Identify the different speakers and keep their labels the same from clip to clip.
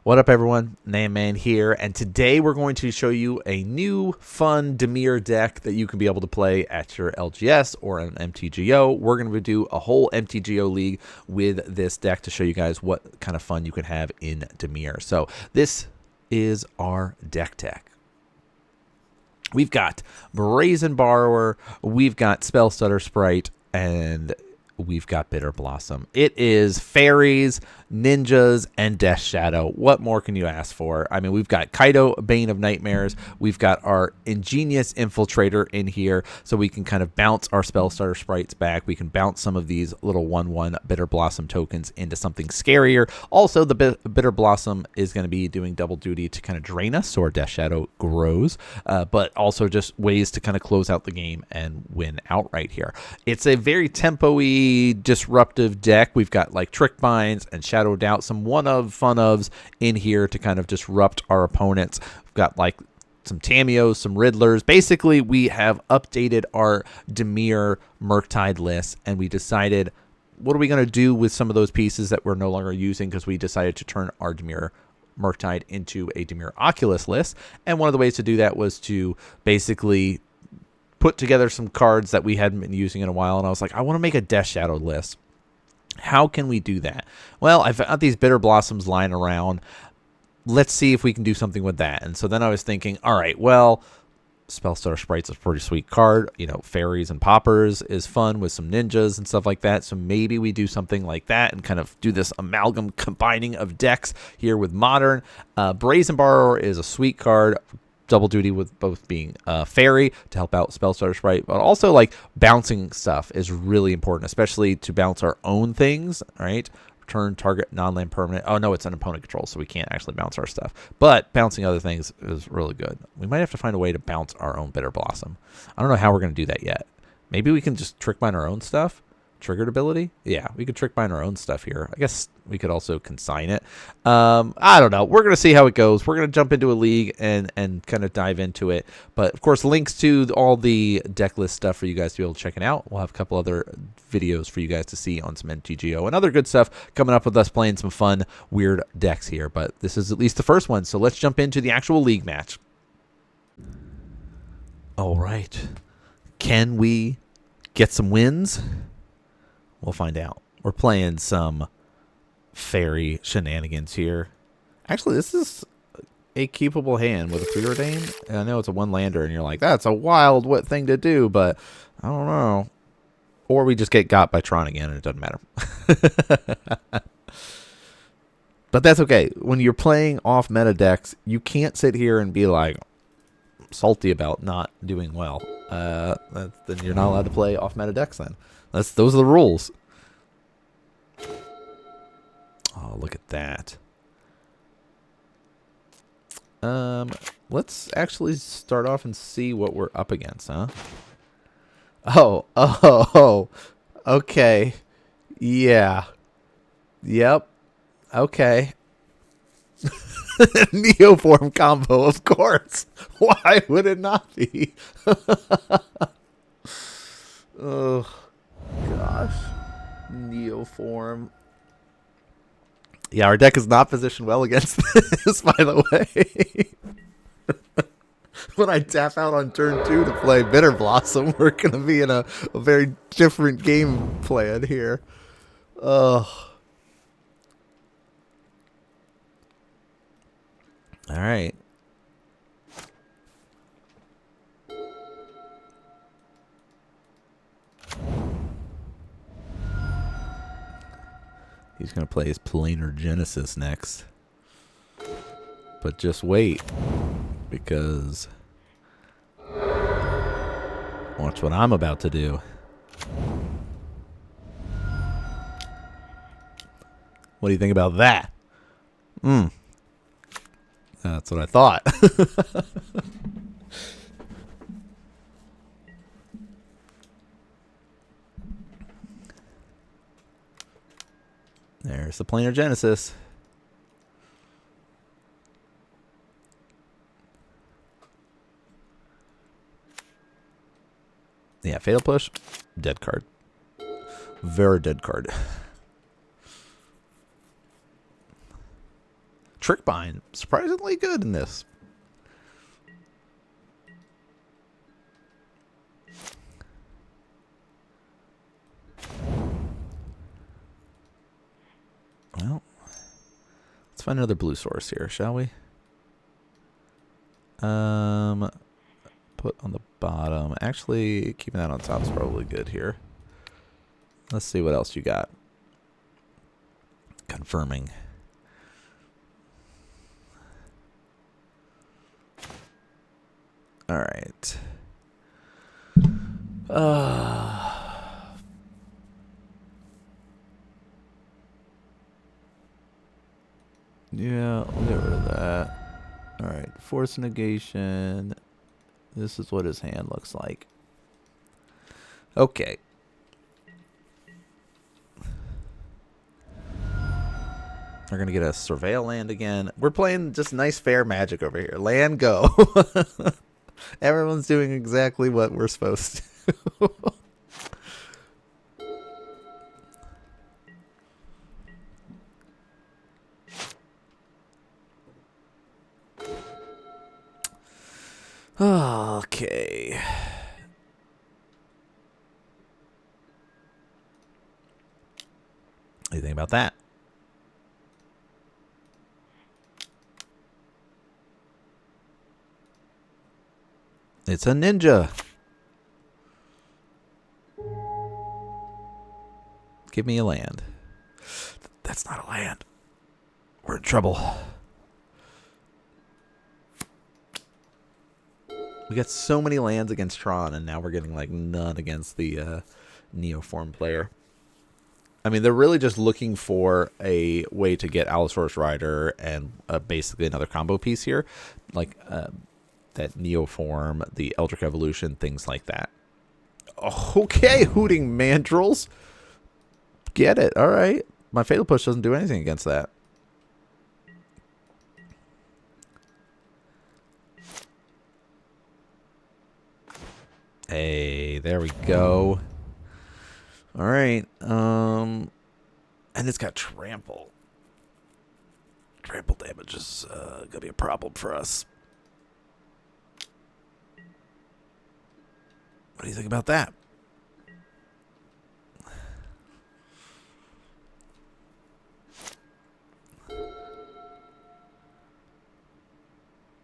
Speaker 1: What up, everyone? NanMans here, and today we're going to show you a new, fun Dimir deck that you can be able to play at your LGS or an MTGO. We're going to do a whole MTGO league with this deck to show you guys what kind of fun you can have in Dimir. So this is our deck tech. We've got Brazen Borrower, we've got Spellstutter Sprite, and we've got Bitter Blossom. It is fairies, ninjas, and Death Shadow. What more can you ask for? I mean, we've got Kaido, Bane of Nightmares. We've got our Ingenious Infiltrator in here, so we can kind of bounce our Spellstutter Sprites back. We can bounce some of these little 1/1 Bitter Blossom tokens into something scarier. Also, the Bitter Blossom is going to be doing double duty to kind of drain us, so our Death Shadow grows, but also just ways to kind of close out the game and win outright here. It's a very tempo-y, disruptive deck. We've got like Trick Binds and Shadow Doubt, some fun ofs in here to kind of disrupt our opponents. We've got like some Tamios, some Riddlers. Basically, we have updated our Dimir Murktide list, and we decided, what are we going to do with some of those pieces that we're no longer using, because we decided to turn our Dimir Murktide into a Dimir Oculus list. And one of the ways to do that was to basically put together some cards that we hadn't been using in a while, and I was like, I want to make a Death Shadow list. How can we do that? Well, I've got these Bitter Blossoms lying around. Let's see if we can do something with that. And so then I was thinking, all right, well, Spellstutter Sprites is a pretty sweet card. You know, Fairies and Poppers is fun with some ninjas and stuff like that. So maybe we do something like that and kind of do this amalgam combining of decks here with Modern. Brazen Borrower is a sweet card. Double duty with both being Faerie to help out Spellstutter Sprite, but also like bouncing stuff is really important, especially to bounce our own things, right? Return target non-land permanent. Oh no, it's an opponent control, so we can't actually bounce our stuff. But bouncing other things is really good. We might have to find a way to bounce our own Bitter Blossom. I don't know how we're going to do that yet. Maybe we can just trick mine our own stuff. Triggered ability? Yeah, we could trick mine our own stuff here. I guess we could also consign it. I don't know. We're going to see how it goes. We're going to jump into a league and kind of dive into it. But, of course, links to all the deck list stuff for you guys to be able to check it out. We'll have a couple other videos for you guys to see on some MTGO and other good stuff coming up with us playing some fun, weird decks here. But this is at least the first one, so let's jump into the actual league match. All right. Can we get some wins? We'll find out. We're playing some fairy shenanigans here. Actually, this is a keepable hand with a preordain. And I know it's a one-lander, and you're like, that's a wild thing to do, but I don't know. Or we just get got by Tron again, and it doesn't matter. But that's okay. When you're playing off-meta decks, you can't sit here and be like salty about not doing well. Then you're not allowed to play off-meta decks then. Those are the rules. Oh, look at that. Let's actually start off and see what we're up against, huh? Oh, okay. Yeah. Yep. Okay. Neoform combo, of course. Why would it not be? Oh, gosh. Neoform. Yeah, our deck is not positioned well against this, by the way. When I tap out on turn 2 to play Bitter Blossom, we're going to be in a very different game plan here. Oh. All right. He's going to play his Planar Genesis next. But just wait, because watch what I'm about to do. What do you think about that? That's what I thought. There's the Planar Genesis. Yeah, Fatal Push, dead card. Very dead card. Trick Bind, surprisingly good in this. Well, let's find another blue source here, shall we? Put on the bottom. Actually, keeping that on top is probably good here. Let's see what else you got. Confirming. All right. Yeah, we'll get rid of that. All right, force negation. This is what his hand looks like. Okay. We're going to get a surveil land again. We're playing just nice, fair magic over here. Land go. Everyone's doing exactly what we're supposed to. Okay. What do you think about that? It's a ninja. Give me a land. That's not a land. We're in trouble. We got so many lands against Tron, and now we're getting like none against the Neoform player. I mean, they're really just looking for a way to get Allosaurus Rider and basically another combo piece here. Like that Neoform, the Eldritch Evolution, things like that. Okay, Hooting Mandrills. Get it. All right. My Fatal Push doesn't do anything against that. Hey, there we go. All right. And it's got trample. Trample damage is going to be a problem for us. What do you think about that?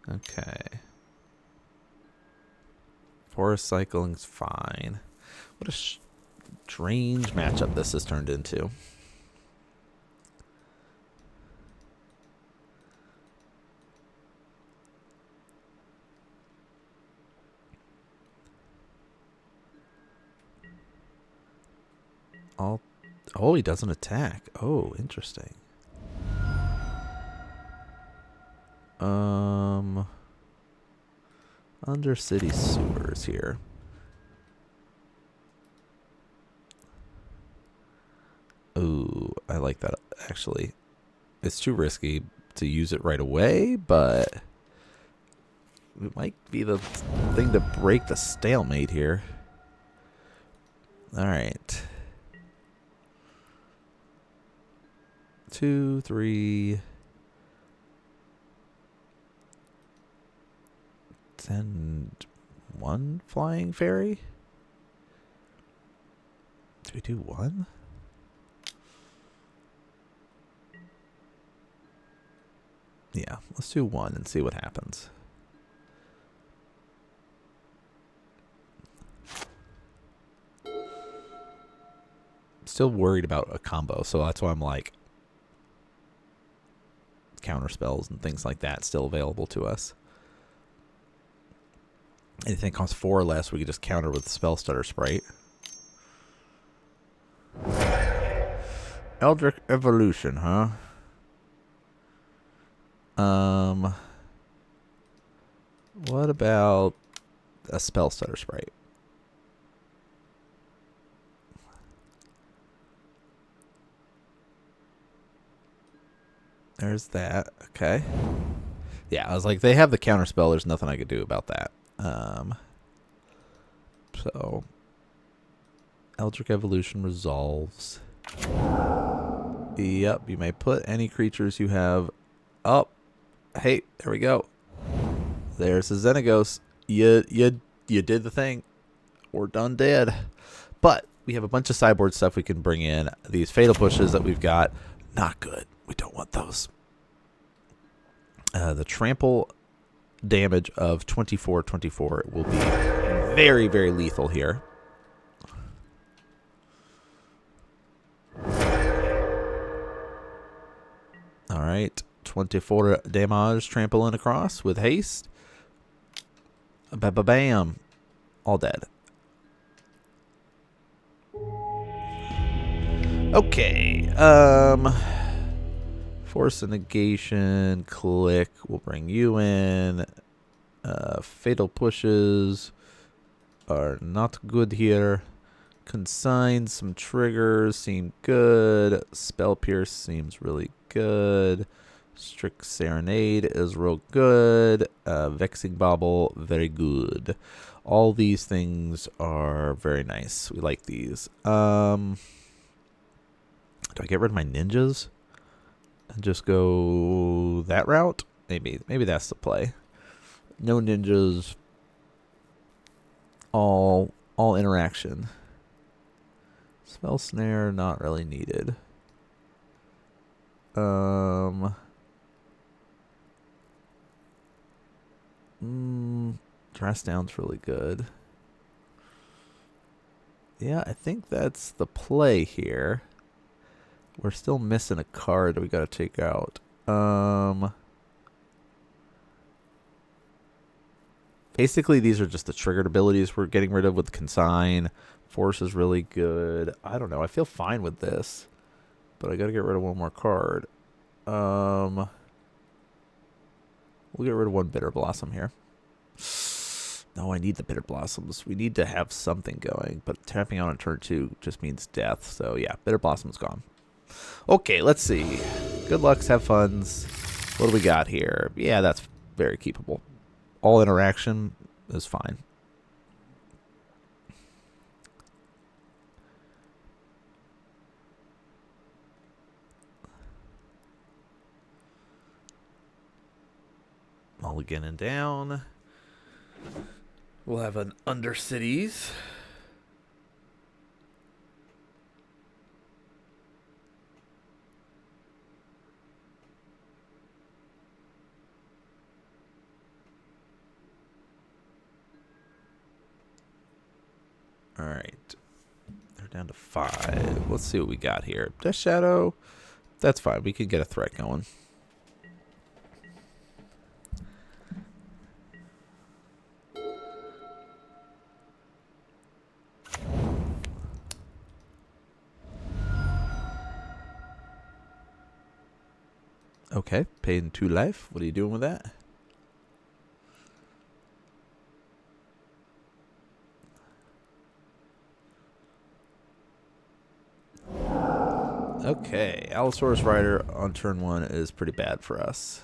Speaker 1: Okay. Forest cycling's fine. What a strange matchup this has turned into. Oh, he doesn't attack. Oh, interesting. Under city sewers here. Ooh, I like that actually. It's too risky to use it right away, but it might be the thing to break the stalemate here. All right. 2, 3, 10, 1 flying fairy. Do we do 1? Yeah, let's do 1 and see what happens. Still worried about a combo, so that's why I'm like counter spells and things like that still available to us. Anything that costs 4 or less, we could just counter with Spell Stutter Sprite. Eldritch Evolution, huh? What about a Spell Stutter Sprite? There's that. Okay. Yeah, I was like, they have the counter spell. There's nothing I could do about that. So, Eldritch Evolution resolves. Yep, you may put any creatures you have Oh, hey, there we go. There's the Xenagos. You did the thing. We're done dead. But we have a bunch of sideboard stuff we can bring in. These fatal pushes that we've got, not good. We don't want those. The trample damage of 24/24 will be very, very lethal here. All right, 24 damage trampling across with haste. Bam, all dead. Okay, force a negation, click, we'll bring you in. Fatal pushes are not good here. Consign, some triggers seem good. Spell Pierce seems really good. Strict Serenade is real good. Vexing Bauble, very good. All these things are very nice. We like these. Do I get rid of my ninjas and just go that route? Maybe that's the play. No ninjas. All interaction. Spell snare not really needed. Dress down's really good. Yeah, I think that's the play here. We're still missing a card that we got to take out. Basically, these are just the triggered abilities we're getting rid of with Consign. Force is really good. I don't know. I feel fine with this. But I got to get rid of one more card. We'll get rid of one Bitter Blossom here. No, I need the Bitter Blossoms. We need to have something going. But tapping out on turn 2 just means death. So, yeah, Bitter Blossom's gone. Okay, let's see. Good lucks, have funs. What do we got here? Yeah, that's very keepable. All interaction is fine. Mulligan and down. We'll have an Undercities. All right. They're down to 5. Let's see what we got here. Death Shadow. That's fine. We can get a threat going. Okay. Paying 2 life. What are you doing with that? Okay, Allosaurus Rider on turn 1 is pretty bad for us.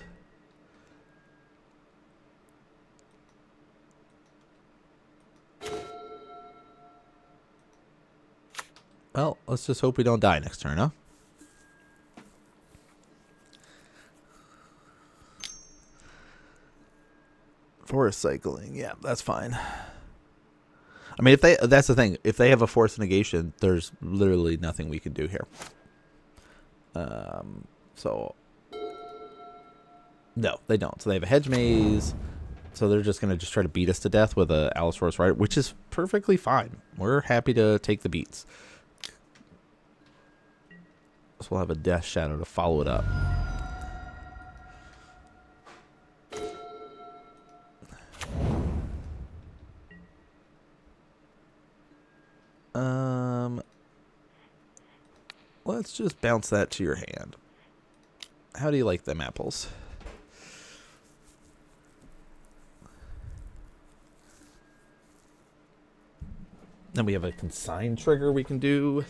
Speaker 1: Well, let's just hope we don't die next turn, huh? Forest cycling, yeah, that's fine. I mean, that's the thing. If they have a force negation, there's literally nothing we can do here. So no, they don't. So they have a hedge maze. So they're just gonna try to beat us to death with a Allosaurus Rider, which is perfectly fine. We're happy to take the beats. So we'll have a Death Shadow to follow it up. Let's just bounce that to your hand. How do you like them apples? Then we have a consign trigger we can do.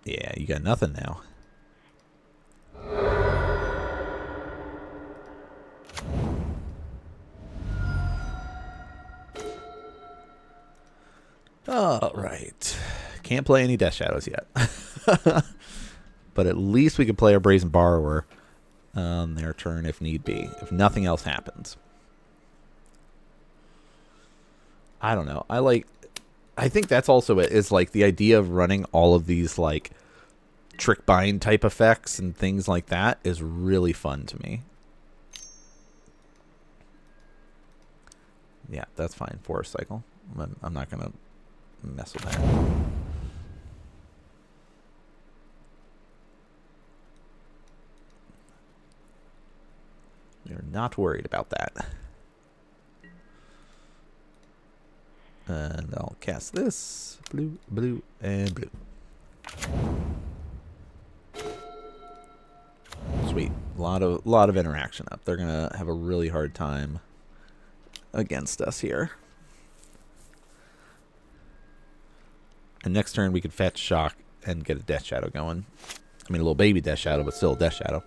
Speaker 1: Yeah, you got nothing now. All right. Can't play any Death Shadows yet. But at least we can play our Brazen Borrower on their turn if need be, if nothing else happens. I don't know. I think that's also it, is like the idea of running all of these like trick bind type effects and things like that is really fun to me. Yeah, that's fine. Forest cycle. I'm not going to mess with that. We're not worried about that. And I'll cast this. Blue, blue, and blue. Sweet. A lot of interaction up. They're going to have a really hard time against us here. And next turn we could fetch Shock and get a Death Shadow going. I mean, a little baby Death Shadow, but still a Death Shadow.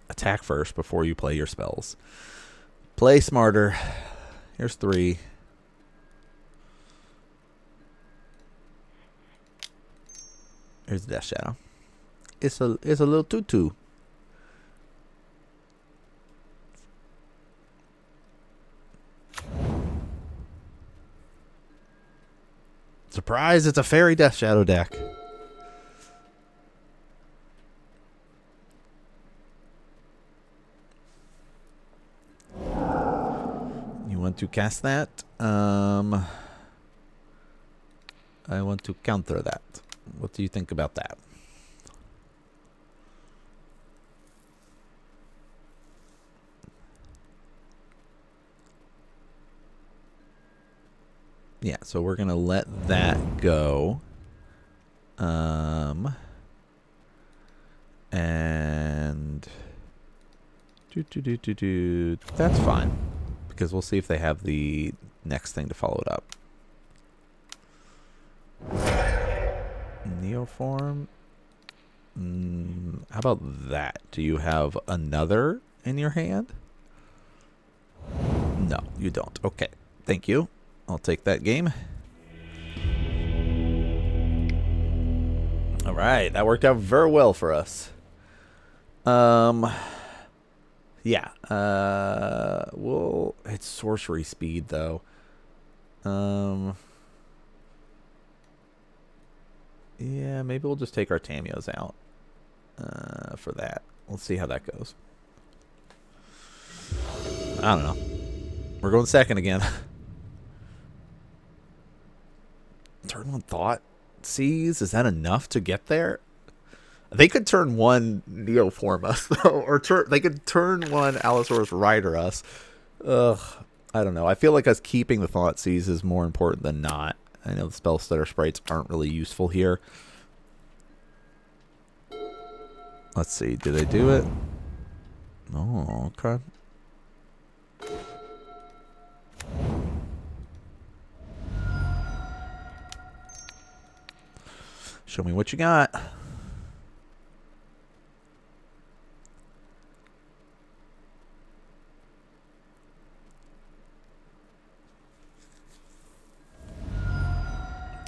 Speaker 1: Attack first before you play your spells. Play smarter. Here's 3. Here's the Death Shadow. It's a little tutu. Surprise! It's a Faerie Death Shadow deck. You want to cast that? I want to counter that. What do you think about that? Yeah, so we're going to let that go. And that's fine, because we'll see if they have the next thing to follow it up. Neoform. How about that? Do you have another in your hand? No, you don't. Okay, thank you. I'll take that game. All right, that worked out very well for us. Yeah. Well, it's sorcery speed though. Yeah, maybe we'll just take our Tamios out for that. Let's see how that goes. I don't know. We're going second again. Turn 1 Thought Seize? Is that enough to get there? They could turn 1 Neoform us, though. Or they could turn 1 Allosaurus Rider us. Ugh. I don't know. I feel like us keeping the Thought Seize is more important than not. I know the Spell Stutter sprites aren't really useful here. Let's see. Do they do it? Oh, okay. Show me what you got.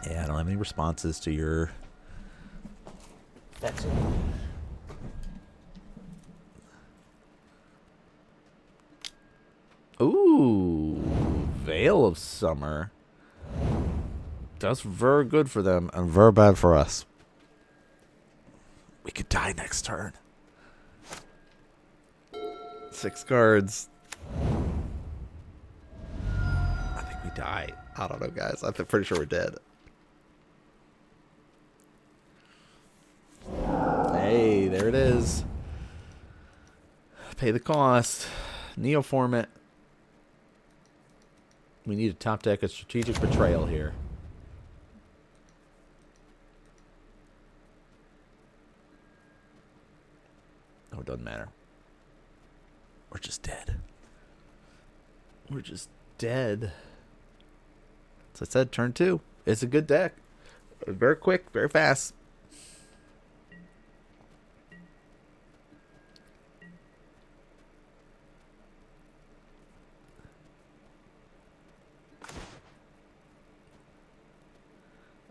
Speaker 1: Yeah, I don't have any responses to your... That's it. Ooh, Veil of Summer. That's very good for them and very bad for us. We could die next turn. 6 cards. I think we die. I don't know, guys. I'm pretty sure we're dead. Hey, there it is. Pay the cost. Neoform it. We need to top deck a Strategic Betrayal here. Oh, it doesn't matter. We're just dead. We're just dead. As I said, turn 2. It's a good deck. Very quick, very fast.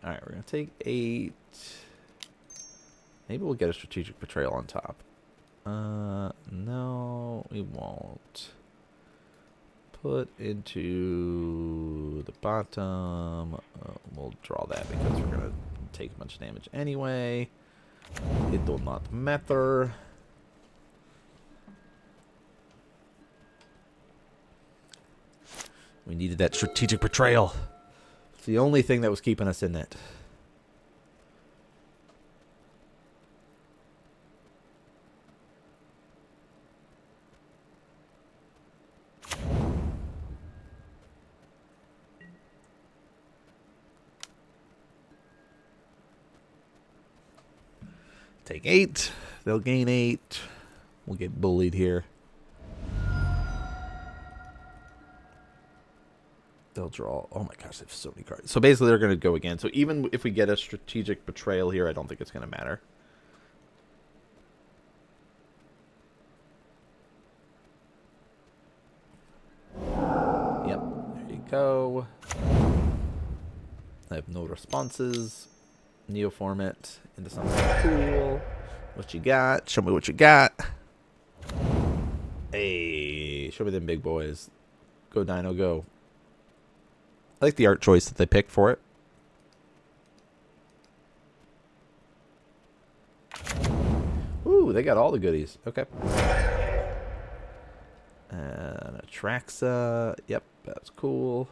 Speaker 1: Alright, we're going to take 8. Maybe we'll get a strategic betrayal on top. No, we won't. Put into the bottom. We'll draw that because we're going to take a bunch of damage anyway. It will not matter. We needed that strategic betrayal. It's the only thing that was keeping us in it. Take 8. They'll gain 8. We'll get bullied here. They'll draw. Oh my gosh, they have so many cards. So basically, they're going to go again. So even if we get a strategic betrayal here, I don't think it's going to matter. Yep. There you go. I have no responses. Neoform it into something cool. What you got? Show me what you got. Hey, show me them big boys. Go Dino, go. I like the art choice that they picked for it. Ooh, they got all the goodies. Okay. Atraxa. Yep, that's cool.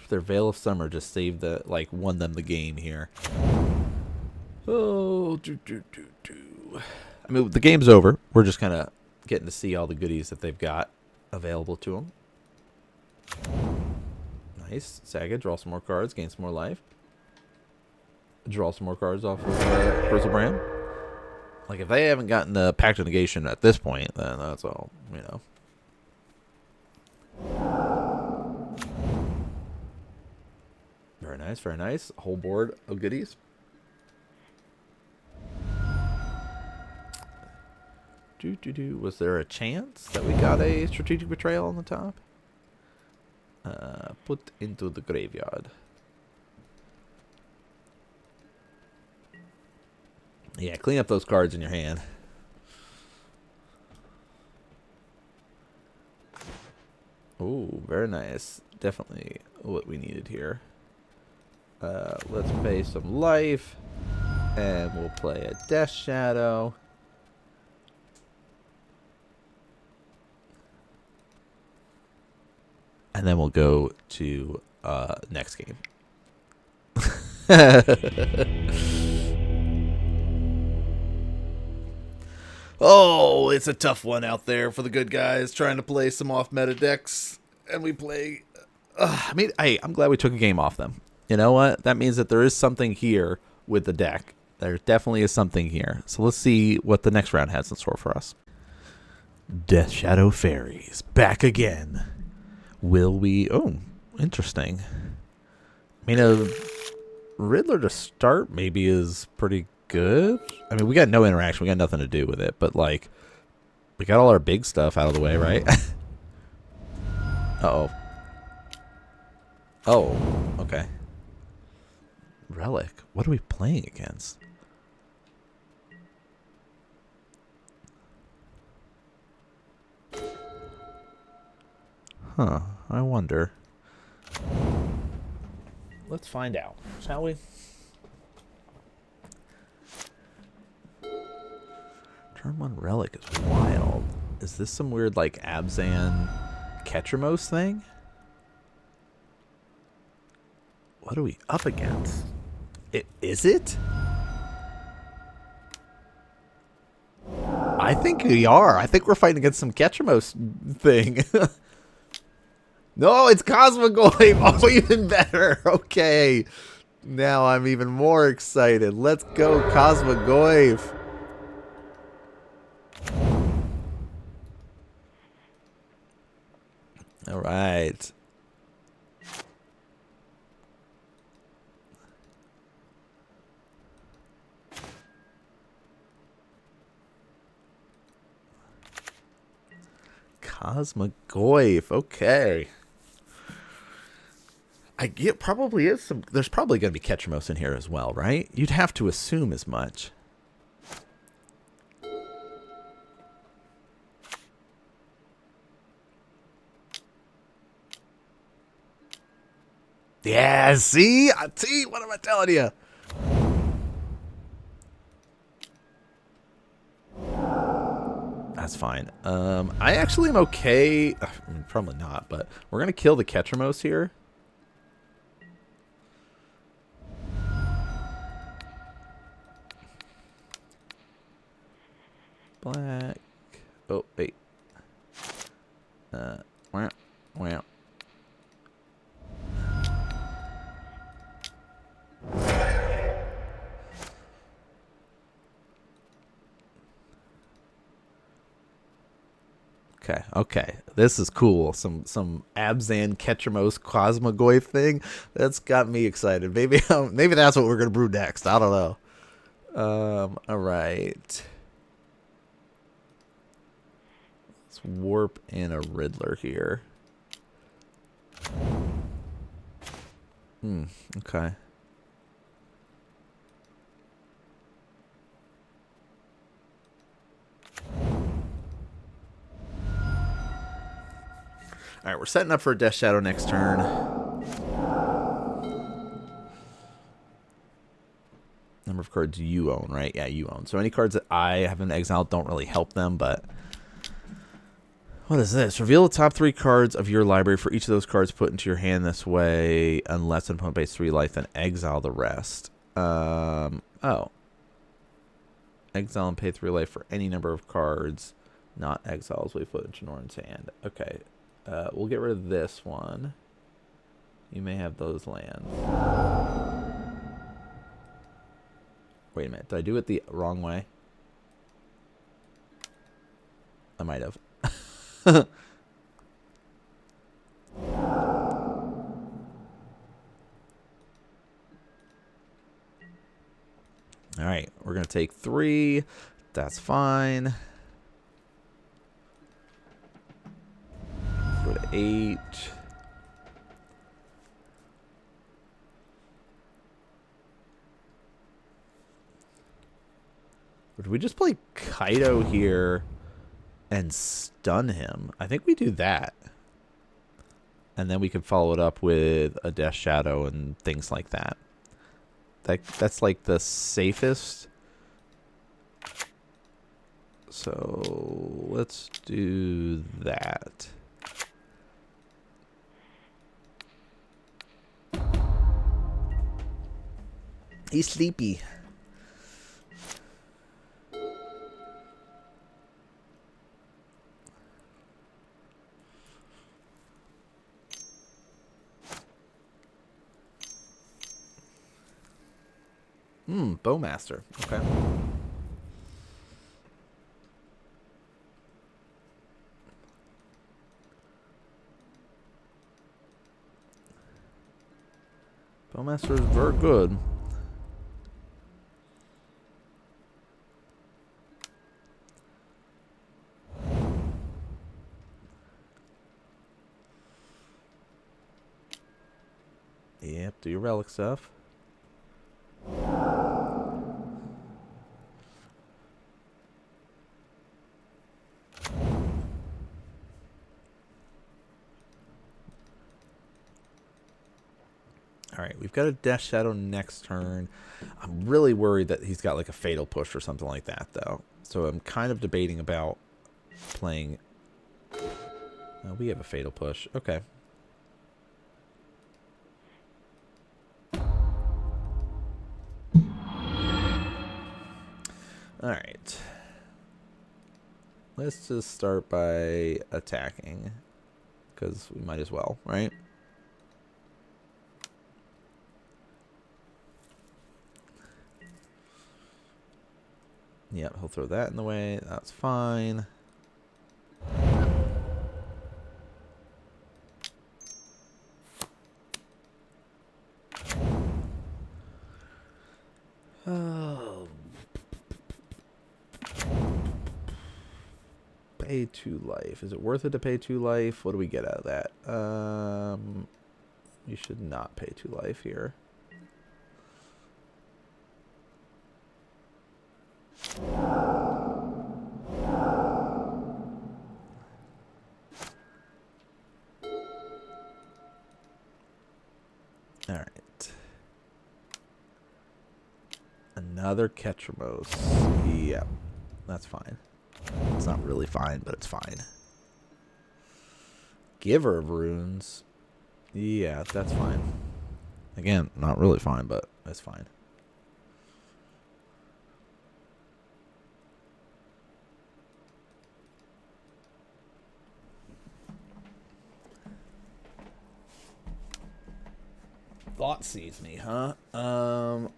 Speaker 1: Their Veil of Summer just saved the, like, won them the game here. Oh, I mean, the game's over. We're just kind of getting to see all the goodies that they've got available to them. Nice. Saga, draw some more cards, gain some more life. Draw some more cards off of Grizzlebrand. Like, if they haven't gotten the Pact of Negation at this point, then that's all, you know. Very nice, very nice. A whole board of goodies. Was there a chance that we got a strategic betrayal on the top? Put into the graveyard. Yeah, clean up those cards in your hand. Oh, very nice. Definitely what we needed here. Let's pay some life, and we'll play a Death Shadow. And then we'll go to next game. Oh, it's a tough one out there for the good guys trying to play some off-meta decks. And we play... I mean, hey, I'm glad we took a game off them. You know what? That means that there is something here with the deck. There definitely is something here. So let's see what the next round has in store for us. Death Shadow Faeries. Back again. Will we... Oh, interesting. I mean, a Riddler to start maybe is pretty good. I mean, we got no interaction. We got nothing to do with it. But, like, we got all our big stuff out of the way, right? Uh-oh. Oh, okay. Relic. What are we playing against? Huh. I wonder. Let's find out, shall we? Turn 1 Relic is wild. Is this some weird, like, Abzan Ketramos thing? What are we up against? Is it? I think we are. I think we're fighting against some Ketramos thing. No, it's Cosmogoyf. Oh, even better. Okay. Now I'm even more excited. Let's go, Cosmogoyf. All right. Cosmogoyf. Okay. I get probably is some. There's probably going to be Ketramos in here as well, right? You'd have to assume as much. Yeah, see? See? What am I telling you? That's fine. I actually am okay. I mean, probably not, but we're going to kill the Ketramos here. Black. Oh, wait. Wow. Wow. Okay, okay. This is cool. Some Abzan Ketramos Cosmogoyf thing. That's got me excited. Maybe maybe that's what we're gonna brew next. I don't know. Alright. Let's warp in a Riddler here. Okay. Alright, we're setting up for a Death Shadow next turn. Number of cards you own, right? Yeah, you own. So any cards that I have in exile don't really help them, but... What is this? Reveal the top 3 cards of your library. For each of those cards put into your hand this way, unless an opponent pays 3 life, then exile the rest. Oh. Exile and pay 3 life for any number of cards, not exiles we put into Norn's hand. Okay. We'll get rid of this one. You may have those lands. Wait a minute. Did I do it the wrong way? I might have. All right. We're going to take 3. That's fine. Go to 8. Would we just play Kaido here and stun him? I think we do that. And then we can follow it up with a Death Shadow and things like that. That's like the safest. So let's do that. He's sleepy. Bowmaster. Okay. Bowmaster is very good. Yep, do your relic stuff. Alright, we've got a Death Shadow next turn. I'm really worried that he's got like a Fatal Push or something like that, though. So I'm kind of debating about playing... Oh, we have a Fatal Push. Okay. Alright. Let's just start by attacking. because we might as well, right? Yep, he'll throw that in the way. That's fine. Oh. Pay 2 life. Is it worth it to pay 2 life? What do we get out of that? You should not pay 2 life here. All right. Another Ketramos. Yep. That's fine. It's not really fine, but it's fine. Giver of Runes. Yeah, that's fine. Again, not really fine, but it's fine. Thought sees me, huh?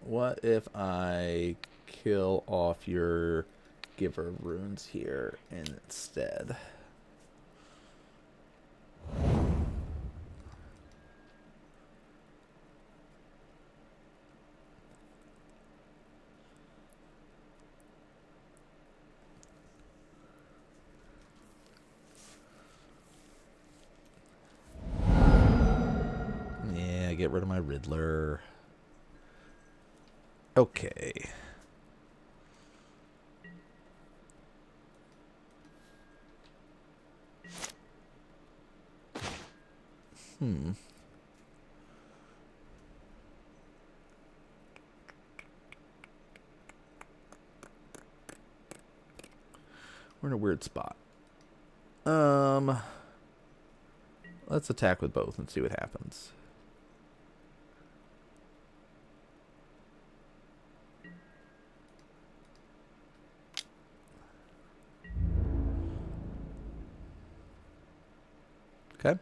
Speaker 1: What if I kill off your Giver of Runes here instead? Yeah, get rid of my Riddler. Okay. We're in a weird spot. Let's attack with both and see what happens. Okay.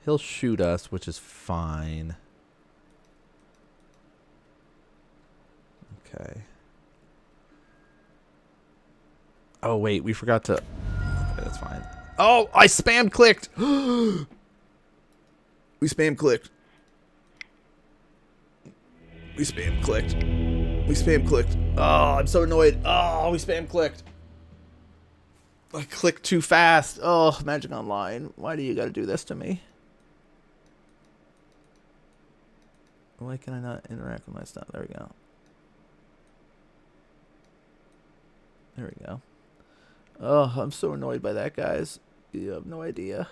Speaker 1: He'll shoot us, which is fine. Okay. Oh, wait. We forgot to... Okay, that's fine. Oh, I spam clicked. We spam clicked. We spam clicked. We spam clicked. Oh, I'm so annoyed. Oh, we spam clicked. I clicked too fast. Oh, Magic Online. Why do you got to do this to me? Why can I not interact with my stuff? There we go. There we go. Oh, I'm so annoyed by that, guys. You have no idea.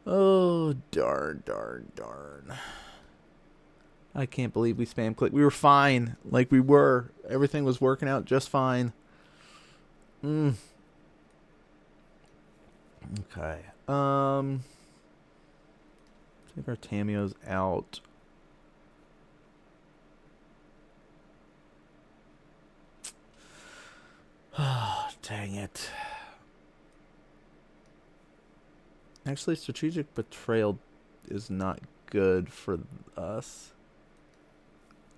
Speaker 1: Oh, darn, darn, darn. I can't believe we spam clicked. We were fine. Like we were. Everything was working out just fine. Okay. Take our Tamios out. Oh, dang it. Actually, strategic betrayal is not good for us.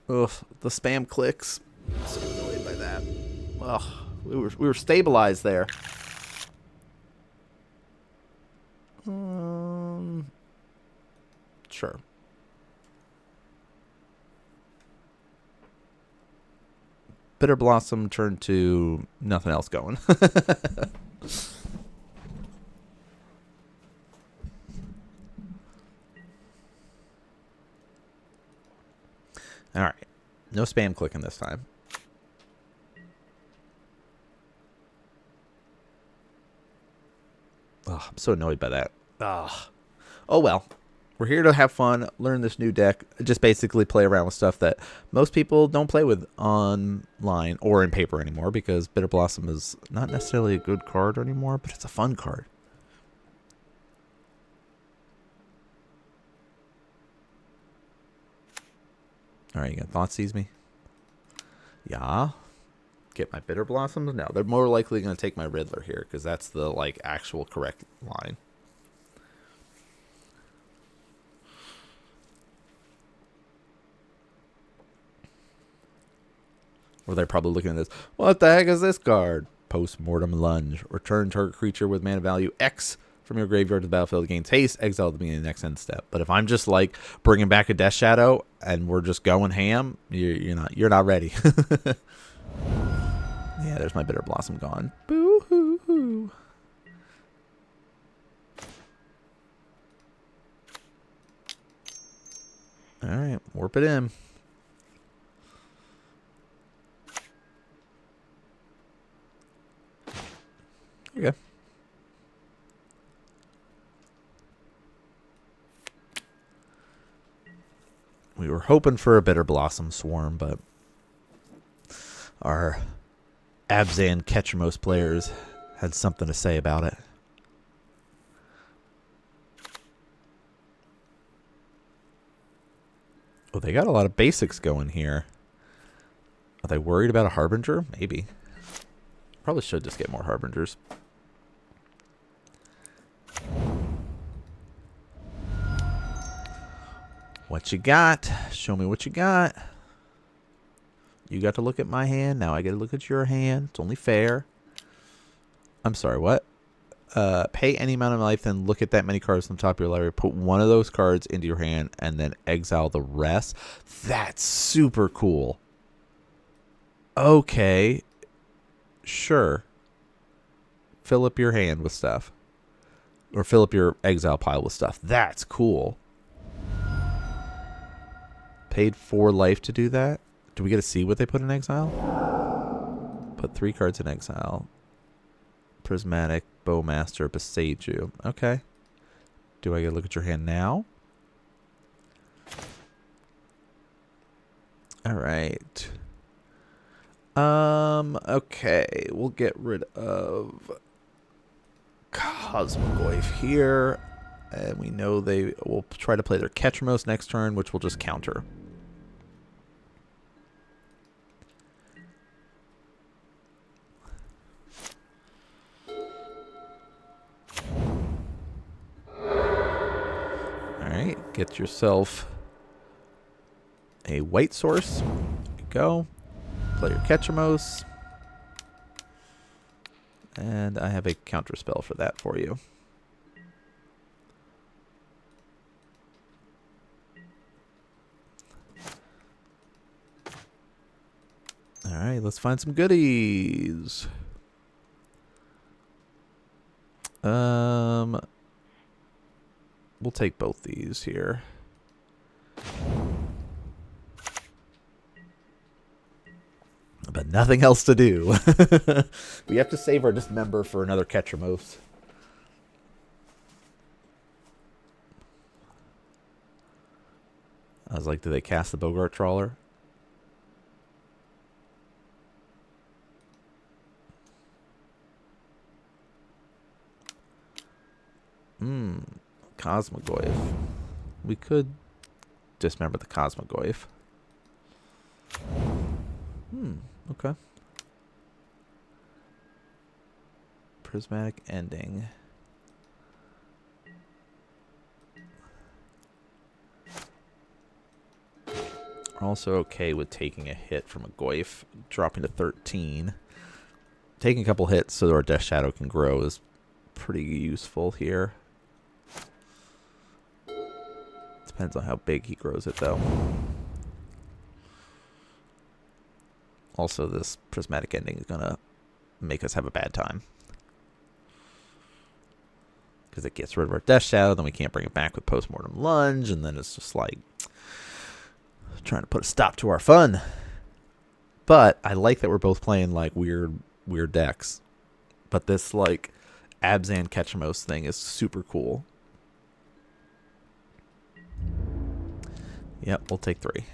Speaker 1: Ugh, the spam clicks. I'm so annoyed by that. Ugh, we were stabilized there. Sure. Bitter Blossom turned to nothing else going. All right. No spam clicking this time. Oh, I'm so annoyed by that. Oh well. We're here to have fun, learn this new deck, just basically play around with stuff that most people don't play with online or in paper anymore, because Bitter Blossom is not necessarily a good card anymore, but it's a fun card. Alright, you got Thoughtseize me? Yeah. Get my Bitter Blossoms? No, they're more likely going to take my Riddler here, because that's the, like, actual correct line. Or they're probably looking at this. What the heck is this card? Post-mortem lunge. Return target creature with mana value X from your graveyard to the battlefield. Gains haste. Exile at the beginning of the next end step. But if I'm just like bringing back a Death Shadow and we're just going ham, you're not ready. Yeah, there's my Bitter Blossom gone. Boo hoo hoo. All right, warp it in. Okay. We were hoping for a Bitter Blossom Swarm, but our Abzan Ketchamos players had something to say about it. Oh, they got a lot of basics going here. Are they worried about a Harbinger? Maybe. Probably should just get more Harbingers. What you got? Show me what you got. You got to look at my hand. Now I get to look at your hand. It's only fair. I'm sorry, what? Pay any amount of life, then look at that many cards on the top of your library. Put one of those cards into your hand, and then exile the rest. That's super cool. Okay. Sure. Fill up your hand with stuff. Or fill up your exile pile with stuff. That's cool. Paid 4 life to do that? Do we get to see what they put in exile? Put 3 cards in exile. Prismatic, Bowmaster, Beseiju. Okay. Do I get to look at your hand now? Alright. Okay. We'll get rid of Cosmogoyf here. And we know they will try to play their Ketchamos next turn, which will just counter. Alright, get yourself a white source. There you go. Play your Ketchamos. And I have a counter spell for that for you. Alright, let's find some goodies. We'll take both these here. But nothing else to do. We have to save our Dismember for another Ketchamos. I was like, do they cast the Bogart Trawler? Cosmogoyf. We could dismember the Cosmogoyf. Okay. Prismatic Ending. We're also okay with taking a hit from a Goyf, dropping to 13. Taking a couple hits so our Death Shadow can grow is pretty useful here. Depends on how big he grows it, though. Also, this Prismatic Ending is going to make us have a bad time. Because it gets rid of our Death Shadow, then we can't bring it back with Postmortem Lunge, and then it's just like trying to put a stop to our fun. But I like that we're both playing like weird decks. But this like Abzan Ketchamos thing is super cool. Yep, we'll take 3.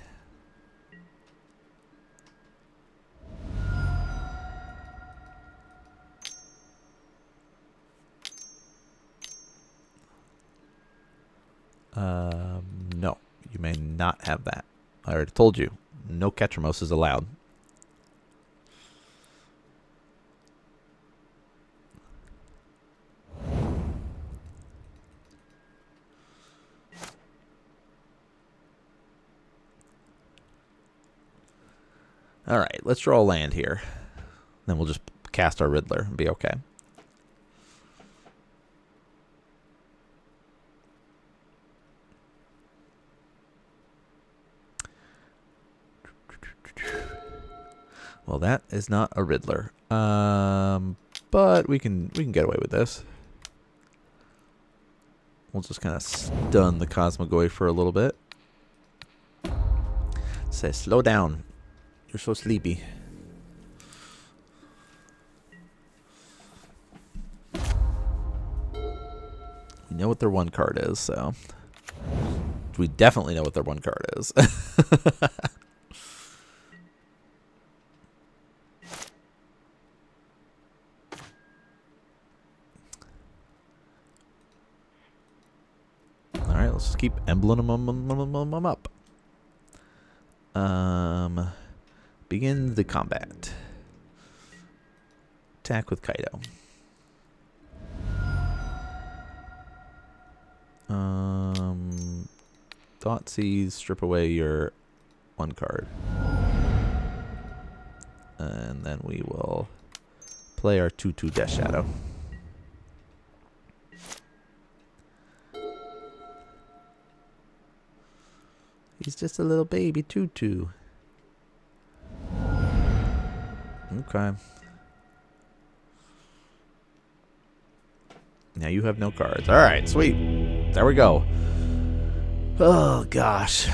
Speaker 1: No, you may not have that. I already told you, no Ketramos is allowed. All right, let's draw a land here. Then we'll just cast our Riddler and be okay. Well, that is not a Riddler. But we can get away with this. We'll just kind of stun the Cosmogoi for a little bit. Say, slow down. You're so sleepy. We know what their 1 card is, so we definitely know what their 1 card is. All right, let's just keep emblem them up. Begin the combat. Attack with Kaido. Thoughtseize, strip away your 1 card. And then we will play our 2/2 Death Shadow. He's just a little baby 2/2. Okay. Now you have no cards. All right, sweet. There we go. Oh, gosh.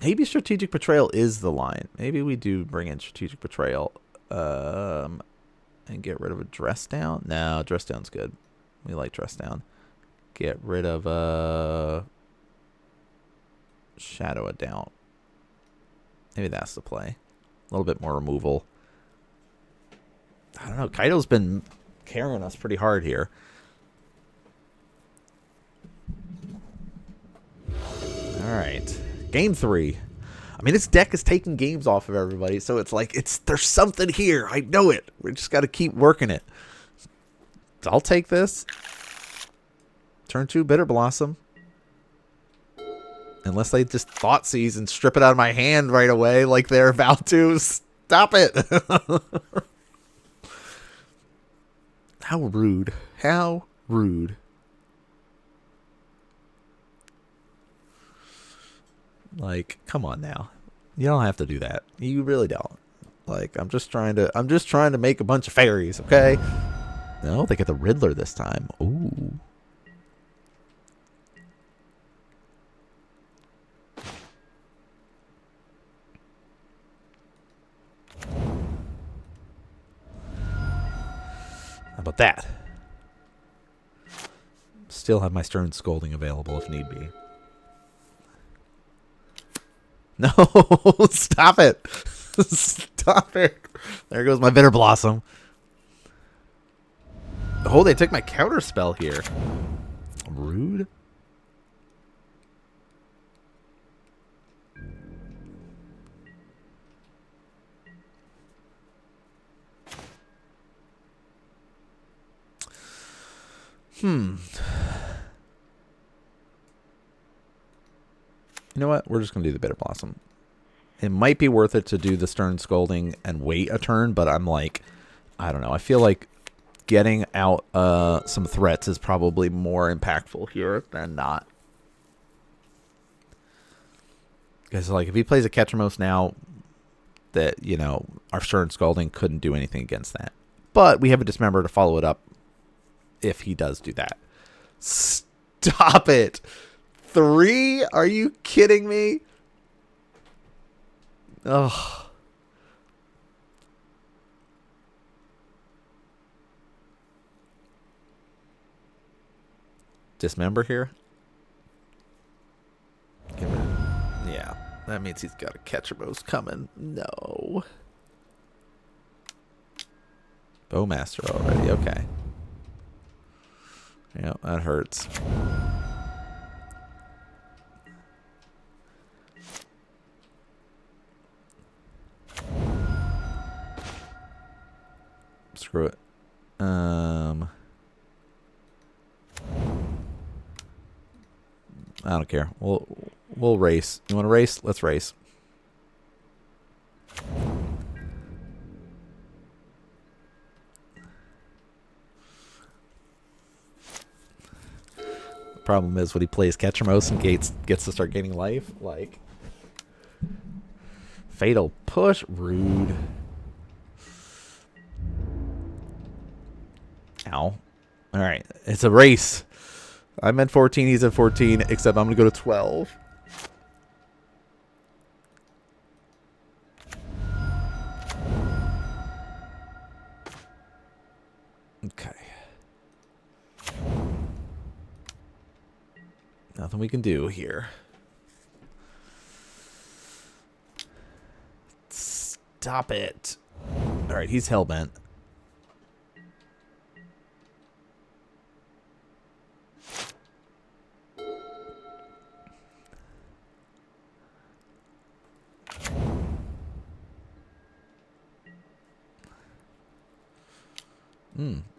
Speaker 1: Maybe Strategic Betrayal is the line. Maybe we do bring in Strategic Betrayal and get rid of a Dress Down. No, Dress Down's good. We like Dress Down. Get rid of Shadow a Doubt. Maybe that's the play. A little bit more removal. I don't know. Kaido's been carrying us pretty hard here. All right. Game 3. I mean, this deck is taking games off of everybody, so it's like there's something here. I know it. We just got to keep working it. So I'll take this. Turn 2 Bitter Blossom. Unless they just Thoughtseize and strip it out of my hand right away like they're about to. Stop it. How rude. How rude. Like, come on now. You don't have to do that. You really don't. Like, I'm just trying to make a bunch of fairies, okay? No, they get the Riddler this time. Ooh. How about that? Still have my Stern Scolding available if need be. No, stop it. Stop it. There goes my Bitter Blossom. Oh, they took my counter spell here. Rude. You know what? We're just going to do the Bitter Blossom. It might be worth it to do the Stern Scolding and wait a turn, but I'm like, I don't know. I feel like getting out some threats is probably more impactful here than not. Because, like, if he plays a Ketramos now, that, you know, our Stern Scalding couldn't do anything against that. But we have a Dismember to follow it up if he does do that. Stop it. 3? Are you kidding me? Ugh. Dismember here. That means he's got a catcher most coming. No. Bowmaster already. Okay. Yeah, that hurts. Screw it. I don't care. We'll race. You want to race? Let's race. The problem is when he plays Ketchermos and gets to start gaining life, like fatal push, rude. Ow. All right, it's a race. I'm at 14, he's at 14, except I'm going to go to 12. Okay. Nothing we can do here. Stop it. All right, he's hellbent.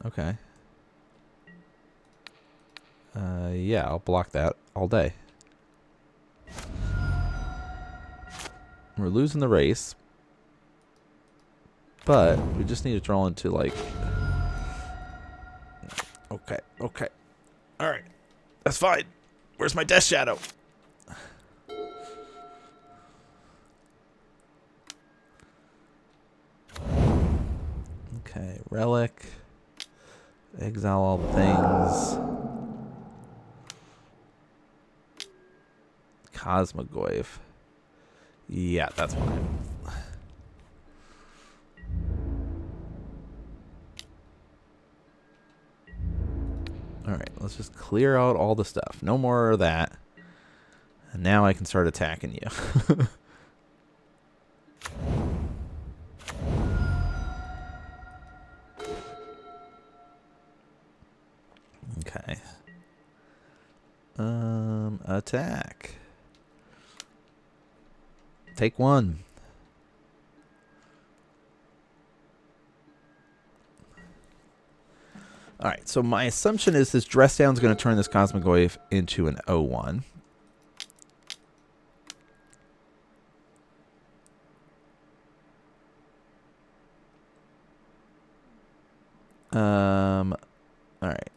Speaker 1: Okay. Yeah, I'll block that all day. We're losing the race. But we just need to draw into, like... Okay, okay. Alright. That's fine. Where's my Death Shadow? Okay, Relic. Exile all the things. Cosmogoyf. Yeah, that's fine. Alright, let's just clear out all the stuff. No more of that. And now I can start attacking you. Okay. Attack. Take one. All right, so my assumption is this dress down is going to turn this Cosmogoyf into an 0-1. All right.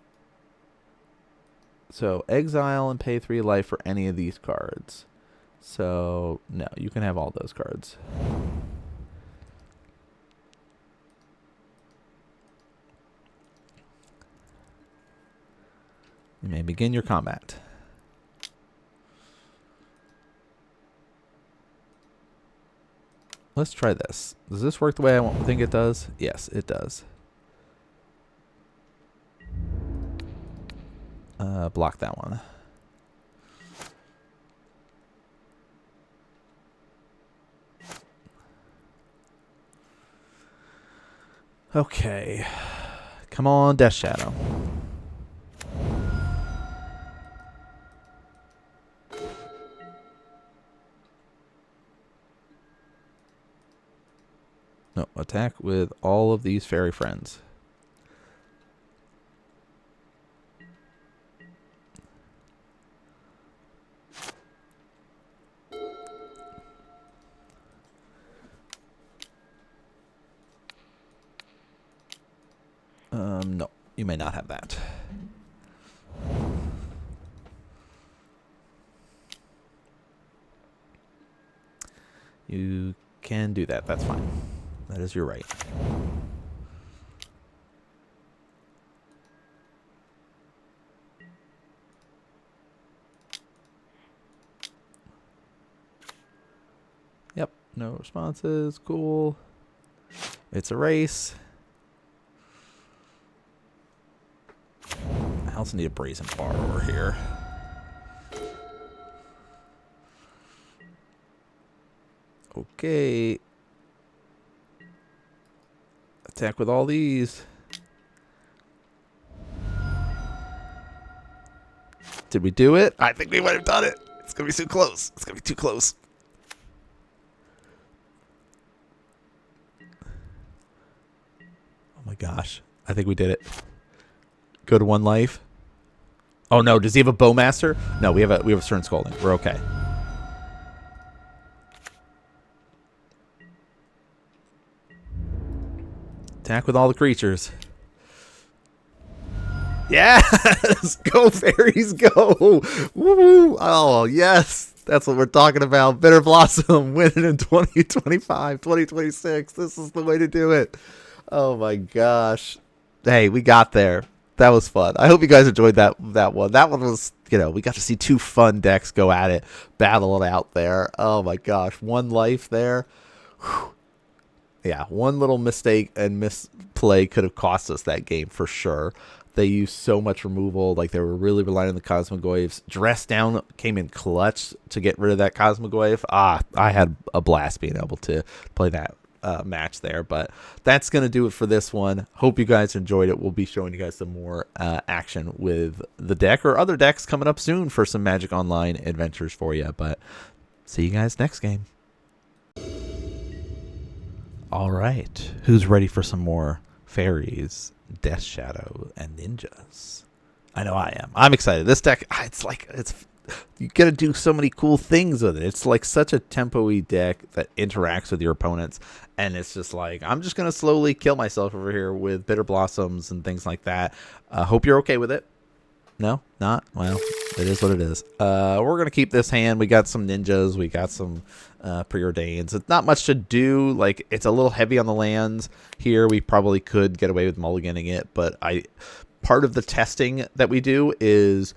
Speaker 1: So exile and pay 3 life for any of these cards. So no, you can have all those cards. You may begin your combat. Let's try this. Does this work the way I think it does? Yes, it does. Block that one. Okay. Come on, Death Shadow. No, attack with all of these fairy friends. No, you may not have that. You can do that. That's fine. That is your right. Yep, no responses. Cool. It's a race. I also need a Brazen Borrower here. Okay. Attack with all these. Did we do it? I think we might have done it. It's going to be too close. It's going to be too close. Oh my gosh. I think we did it. Go to 1 life. Oh no, does he have a Bowmaster? No, we have a Stern Scolding. We're okay. Attack with all the creatures. Yes! Go, fairies, go! Woo! Oh, yes! That's what we're talking about. Bitter Blossom winning in 2025, 2026. This is the way to do it. Oh my gosh. Hey, we got there. That was fun. I hope you guys enjoyed that one. That one was, you know, we got to see 2 fun decks go at it, battle it out there. Oh my gosh. 1 life there. Whew. Yeah, 1 little mistake and misplay could have cost us that game for sure. They used so much removal. Like, they were really relying on the Cosmogoyfs. Dress Down came in clutch to get rid of that Cosmogoyf. I had a blast being able to play that match there. But that's going to do it for this one. Hope you guys enjoyed it. We'll be showing you guys some more action with the deck or other decks coming up soon for some Magic Online adventures for you. But see you guys next game. All right. Who's ready for some more fairies, Death Shadow, and ninjas? I know I am. I'm excited. This deck, you got to do so many cool things with it. It's like such a tempo-y deck that interacts with your opponents. And it's just like, I'm just going to slowly kill myself over here with Bitter Blossoms and things like that. Hope you're okay with it. No, not? Well, it is what it is. We're going to keep this hand. We got some ninjas. We got some preordains. It's not much to do. Like, it's a little heavy on the lands here. We probably could get away with mulliganing it, but part of the testing that we do is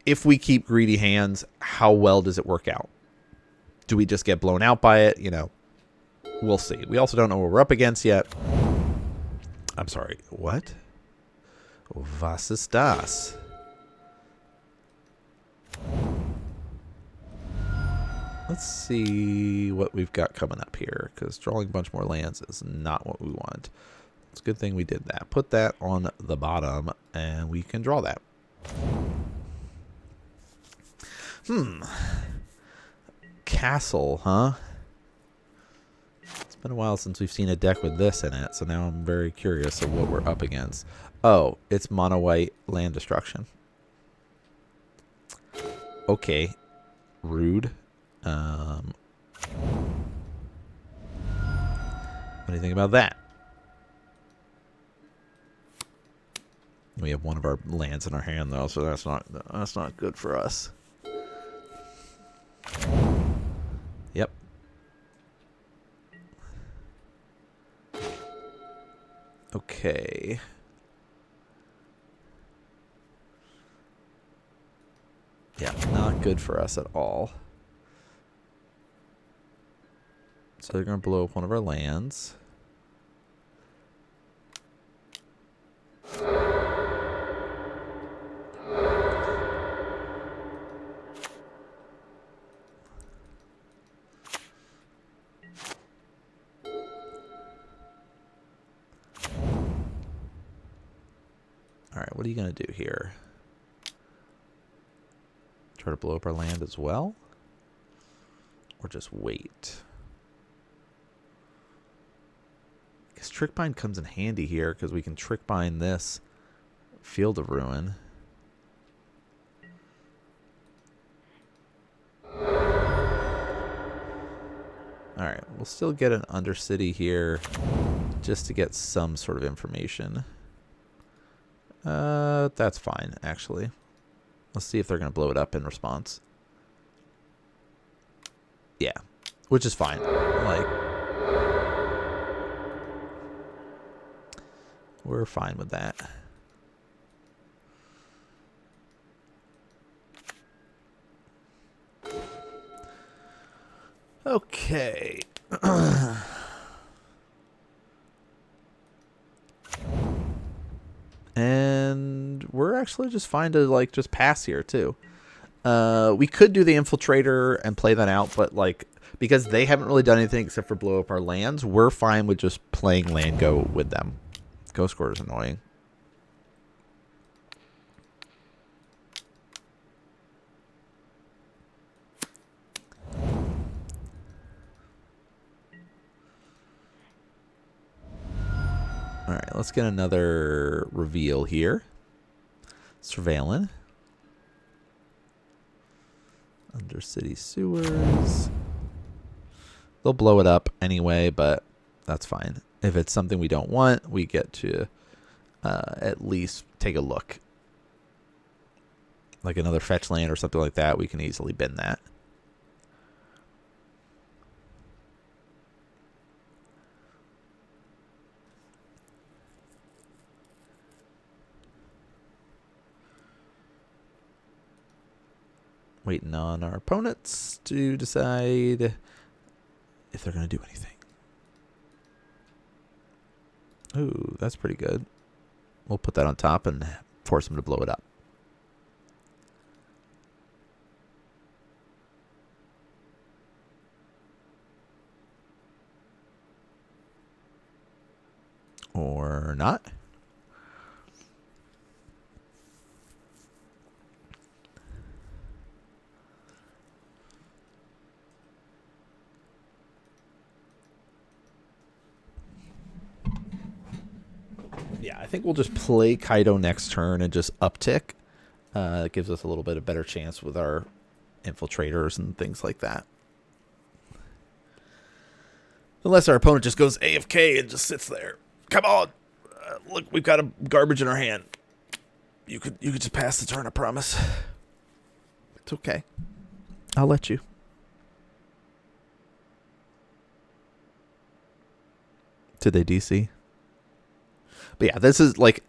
Speaker 1: if we keep greedy hands, how well does it work out? Do we just get blown out by it? You know, we'll see. We also don't know what we're up against yet. I'm sorry. What? Was ist das? Let's see what we've got coming up here, because drawing a bunch more lands is not what we want. It's a good thing we did that. Put that on the bottom, and we can draw that. Castle, huh? It's been a while since we've seen a deck with this in it, so now I'm very curious of what we're up against. Oh, it's mono white land destruction. Okay. Rude. What do you think about that? We have one of our lands in our hand though, so that's not good for us. Yep. Okay. Yeah, not good for us at all. So they're going to blow up one of our lands. All right, what are you going to do here? Try to blow up our land as well? Or just wait? I guess Trick Bind comes in handy here because we can Trick Bind this Field of Ruin. Alright, we'll still get an Undercity here just to get some sort of information. That's fine, actually. Let's see if they're going to blow it up in response. Yeah, which is fine. Like, we're fine with that. Okay. And we're actually just fine to, like, just pass here, too. We could do the Infiltrator and play that out, but, like, because they haven't really done anything except for blow up our lands, we're fine with just playing land go with them. Ghost Quarter is annoying. All right, let's get another reveal here. Surveilling. Undercity sewers. They'll blow it up anyway, but that's fine. If it's something we don't want, we get to at least take a look. Like another fetch land or something like that, we can easily bin that. Waiting on our opponents to decide if they're going to do anything. Ooh, that's pretty good. We'll put that on top and force them to blow it up. Or not. Yeah, I think we'll just play Kaido next turn and just uptick. It gives us a little bit of better chance with our infiltrators and things like that. Unless our opponent just goes AFK and just sits there. Come on. Look, we've got a garbage in our hand. You could just pass the turn, I promise. It's okay. I'll let you. Did they DC? But yeah, this is like,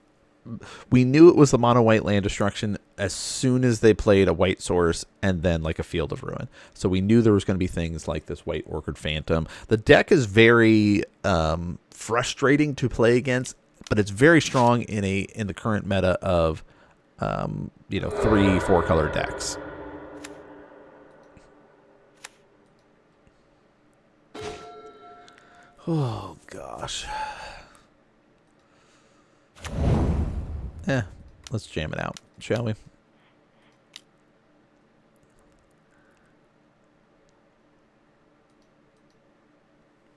Speaker 1: we knew it was the mono white land destruction as soon as they played a white source and then like a Field of Ruin. So we knew there was going to be things like this white Orchid Phantom. The deck is very frustrating to play against, but it's very strong in the current meta of 3-4 color decks. Oh gosh. Let's jam it out, shall we?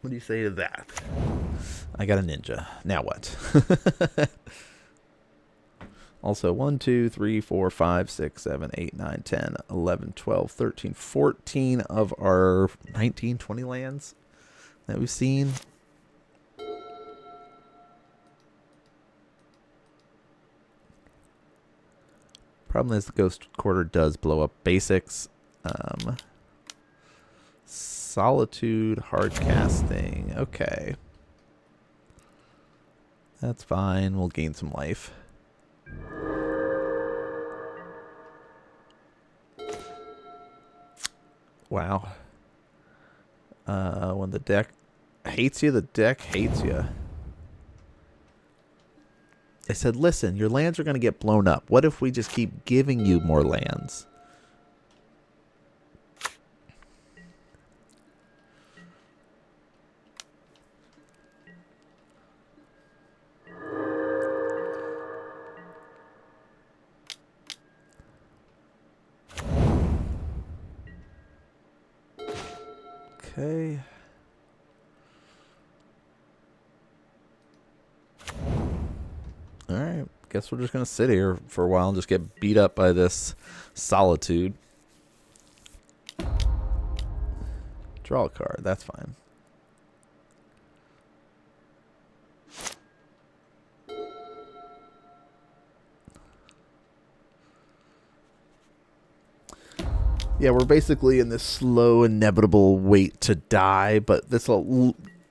Speaker 1: What do you say to that? I got a ninja. Now what? Also, 1, 2, 3, 4, 5, 6, 7, 8, 9, 10, 11, 12, 13, 14 of our 19, 20 lands that we've seen. Problem is the Ghost Quarter does blow up basics. Solitude, hard casting. Okay. That's fine. We'll gain some life. Wow. When the deck hates you, the deck hates you. I said, listen, your lands are going to get blown up. What if we just keep giving you more lands? Okay. Alright, guess we're just going to sit here for a while and just get beat up by this Solitude. Draw a card, that's fine. Yeah, we're basically in this slow, inevitable wait to die, but this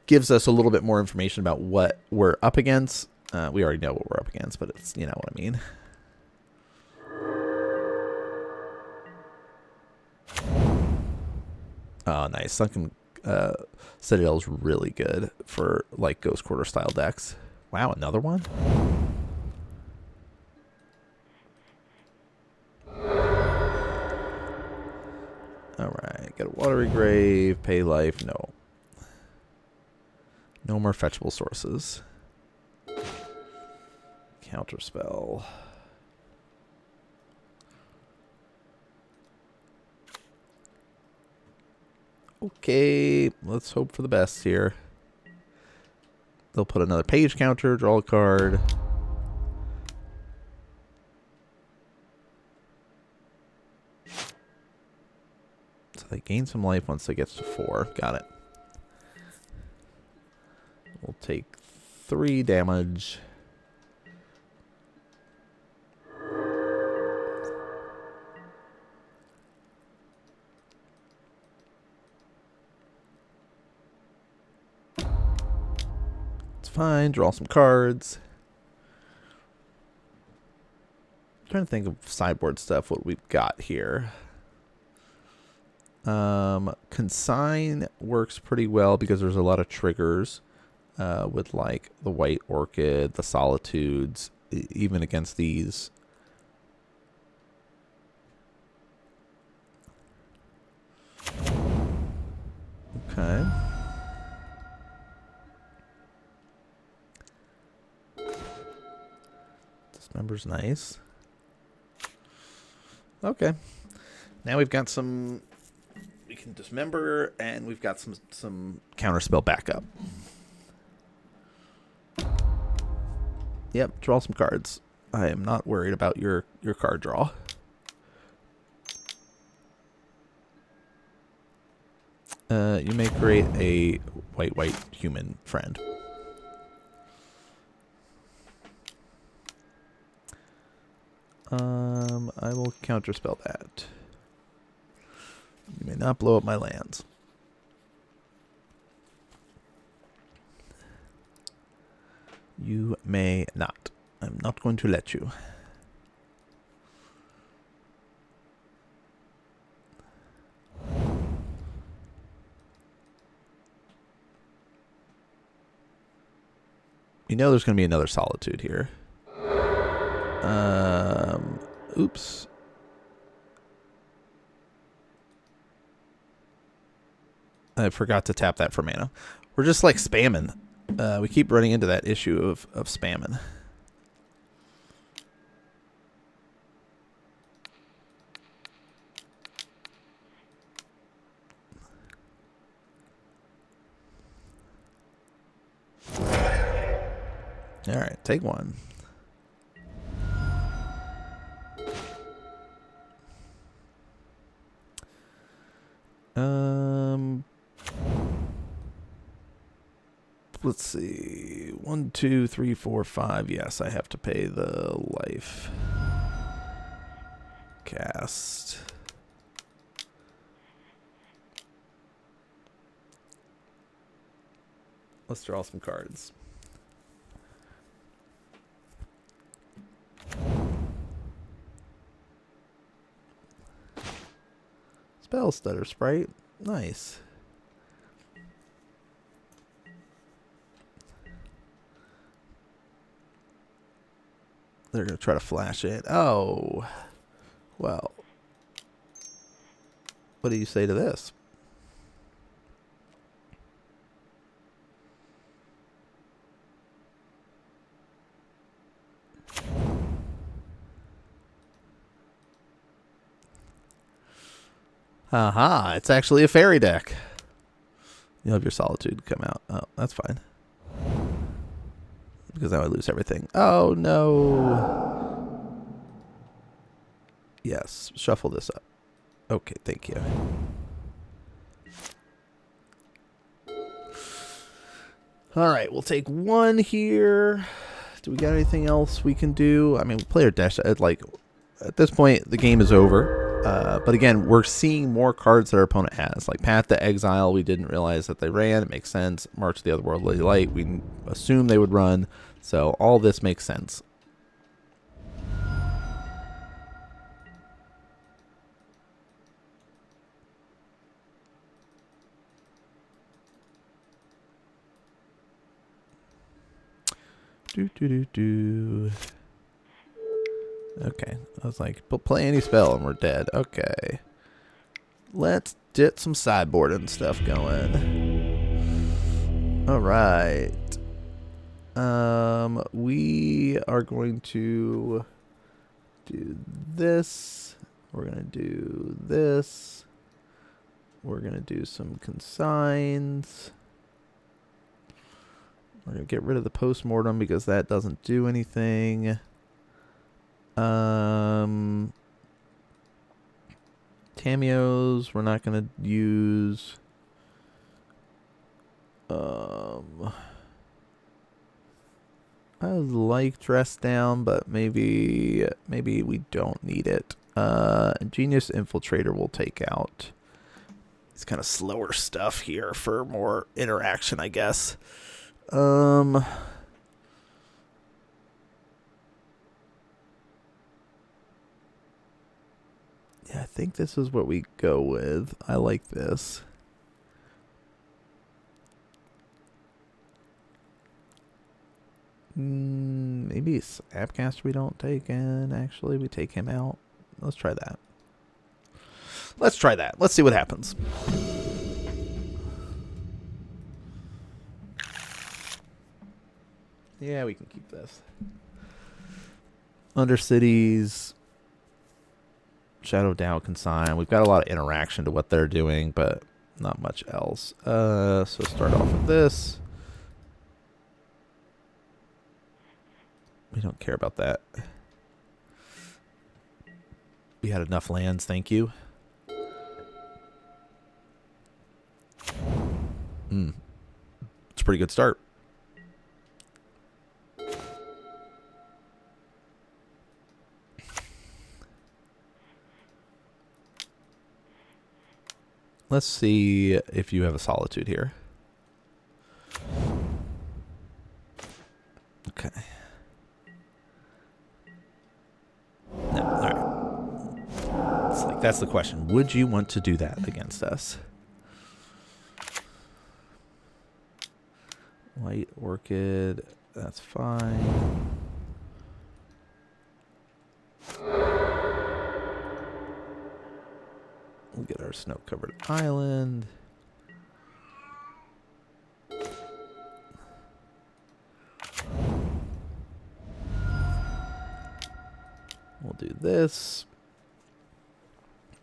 Speaker 1: gives us a little bit more information about what we're up against. We already know what we're up against, but it's, you know what I mean. Oh, nice. Sunken Citadel's really good for like Ghost Quarter style decks. Wow, another one? Alright, get a watery grave, pay life, no. No more fetchable sources. Counterspell. Okay, let's hope for the best here. They'll put another page counter, draw a card. So they gain some life once it gets to 4. Got it. We'll take 3 damage. It's fine. Draw some cards. I'm trying to think of sideboard stuff, what we've got here. Consign works pretty well because there's a lot of triggers with like the White Orchid, the Solitudes, even against these. Okay. Dismember's nice. Okay. Now we've got some... We can dismember, and we've got some counterspell backup. Yep, draw some cards. I am not worried about your card draw. You may create a white human friend. I will counterspell that. You may not blow up my lands. You may not. I'm not going to let you. You know there's going to be another Solitude here. Oops. I forgot to tap that for mana. We're just like spamming. We keep running into that issue of spamming. All right, take one. Let's see. 1, 2, 3, 4, 5. Yes, I have to pay the life. Cast. Let's draw some cards. Spell Stutter Sprite. Nice. They're going to try to flash it. Oh. Well. What do you say to this? Aha, it's actually a Faerie deck. You'll have your Solitude come out. Oh, that's fine. Because I would lose everything. Oh, no. Yes, shuffle this up. Okay, thank you. All right, we'll take one here. Do we got anything else we can do? I mean, player dash, like, at this point, the game is over. But again, we're seeing more cards that our opponent has. Like Path to Exile, we didn't realize that they ran. It makes sense. March to the Otherworldly Light, we assumed they would run. So all this makes sense. Okay, I was like, but play any spell and we're dead. Okay. let's get some sideboarding stuff going. All right. We are going to do this. We're going to do this. We're going to do some consigns. We're going to get rid of the postmortem because that doesn't do anything. Cameos, we're not going to use. I like Dress Down, but maybe we don't need it. Genius Infiltrator will take out. It's kind of slower stuff here for more interaction, I guess. Yeah, I think this is what we go with. I like this. Maybe Snapcaster we don't take in. Actually, we take him out. Let's try that. Let's try that. Let's see what happens. Yeah, we can keep this. Undercities. Shadow Dow Consign. We've got a lot of interaction to what they're doing, but not much else. So start off with this. We don't care about that. We had enough lands, thank you. It's a pretty good start. Let's see if you have a Solitude here. Okay. No, all right. It's like, that's the question. Would you want to do that against us? White Orchid, that's fine. We'll get our snow-covered island. We'll do this.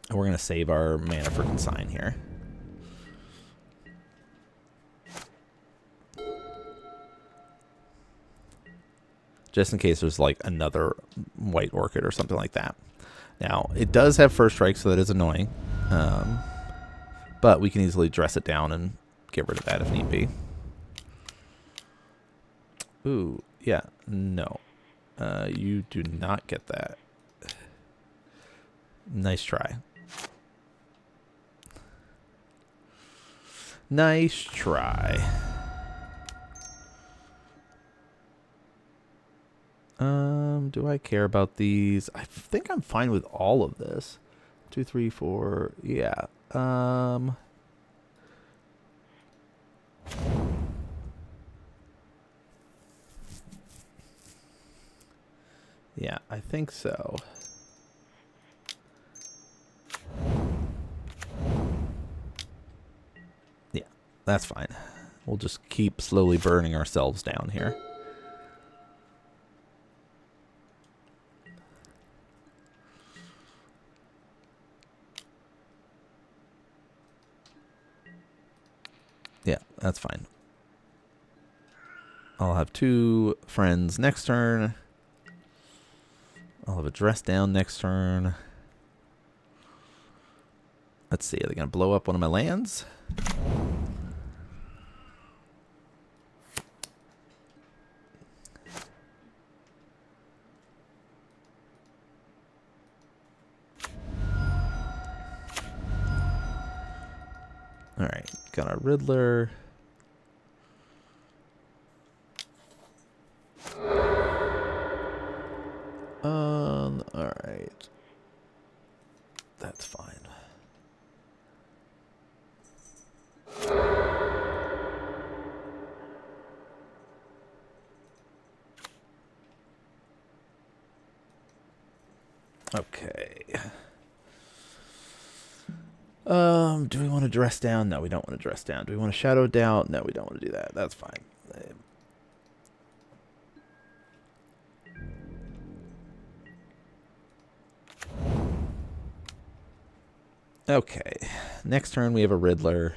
Speaker 1: And we're going to save our mana for Consign here. Just in case there's like another White Orchid or something like that. Now, it does have first strike, so that is annoying. But we can easily dress it down and get rid of that if need be. Ooh, yeah, no. You do not get that. Nice try. Nice try. Do I care about these? I think I'm fine with all of this. 2, 3, 4. Yeah. Yeah, I think so. Yeah, that's fine. We'll just keep slowly burning ourselves down here. Yeah, that's fine. I'll have 2 friends next turn. I'll have a dress down next turn. Let's see, are they going to blow up one of my lands? Alright, got our Riddler. Alright. That's fine. Okay. Do we want to dress down? No, we don't want to dress down. Do we want to shadow down? No, we don't want to do that. That's fine. Okay. Next turn we have a Riddler.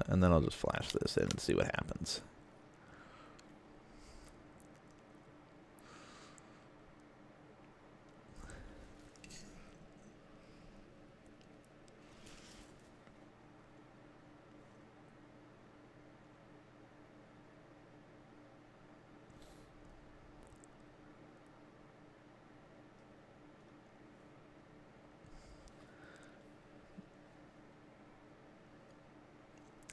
Speaker 1: And then I'll just flash this in and see what happens.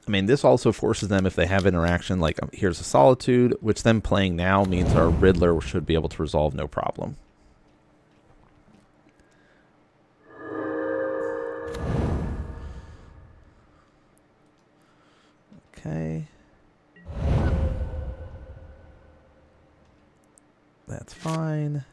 Speaker 1: I mean, this also forces them, if they have interaction, like here's a Solitude, which them playing now means our Riddler should be able to resolve no problem. Okay. That's fine.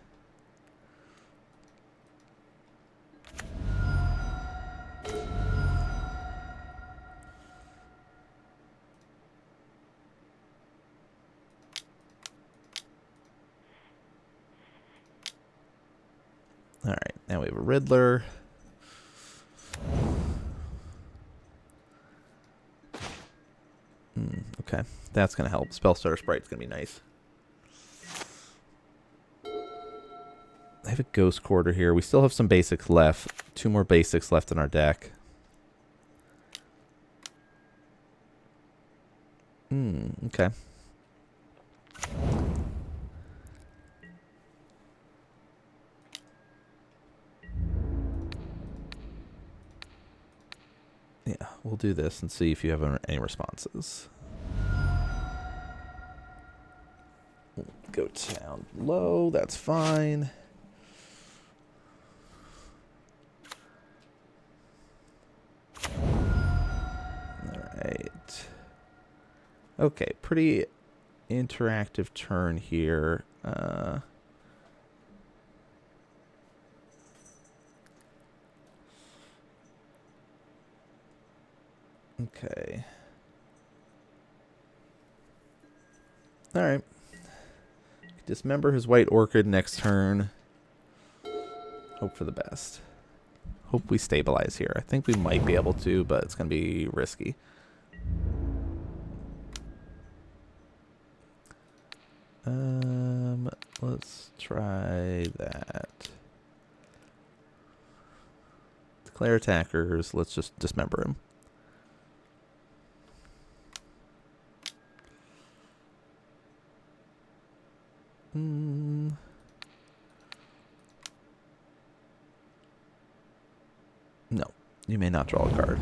Speaker 1: All right, now we have a Riddler. Okay, that's going to help. Spellstutter Sprite's going to be nice. I have a Ghost Quarter here. We still have some basics left. 2 more basics left in our deck. Okay. Yeah, we'll do this and see if you have any responses. We'll go down low. That's fine. Alright. Okay, pretty interactive turn here. Okay. Alright. Dismember his White Orchid next turn. Hope for the best. Hope we stabilize here. I think we might be able to, but it's going to be risky. Let's try that. Declare attackers. Let's just dismember him. No, you may not draw a card.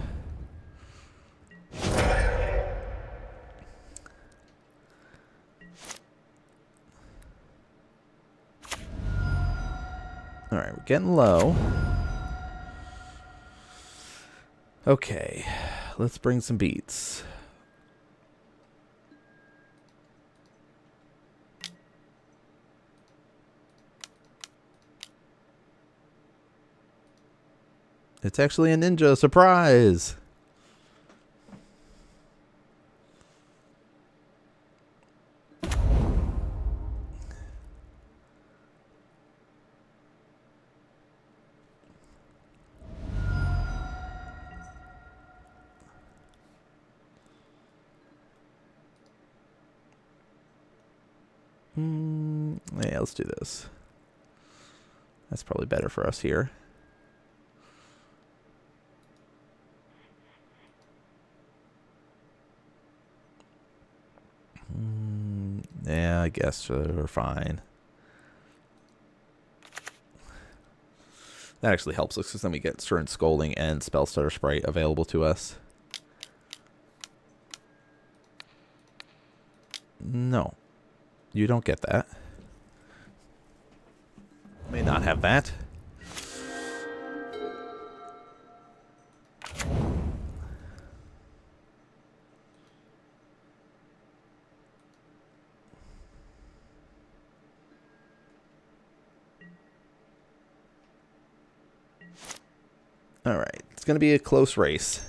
Speaker 1: Alright, we're getting low. Okay, let's bring some beats. It's actually a ninja. Surprise! Yeah, let's do this. That's probably better for us here. Yeah, I guess we're fine. That actually helps us because then we get Stern Scolding and Spellstutter Sprite available to us. No. You don't get that. May not have that. going to be a close race.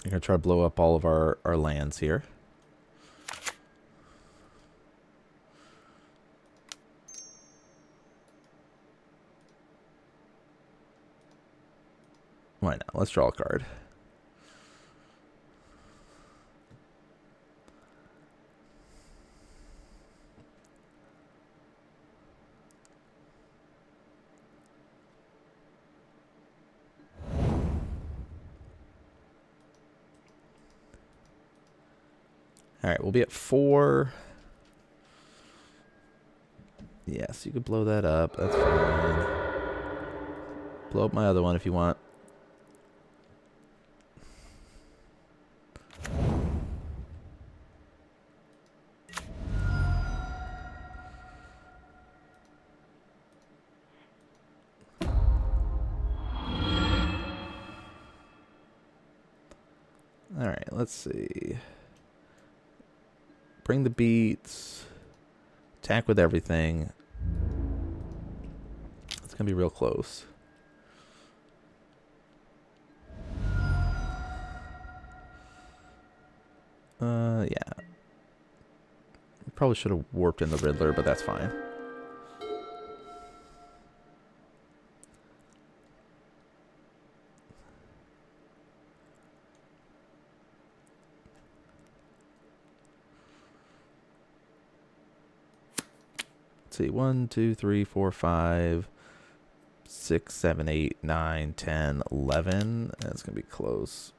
Speaker 1: I'm going to try to blow up all of our lands here. Why not? Let's draw a card. All right, we'll be at 4. Yes, you could blow that up. That's fine. Blow up my other one if you want. All right, let's see. Bring the beats. Attack with everything. It's going to be real close. Yeah. Probably should have warped in the Riddler, but that's fine. Let's see, 1, 2, 3, 4, 5, 6, 7, 8, 9, 10, 11. That's gonna be close.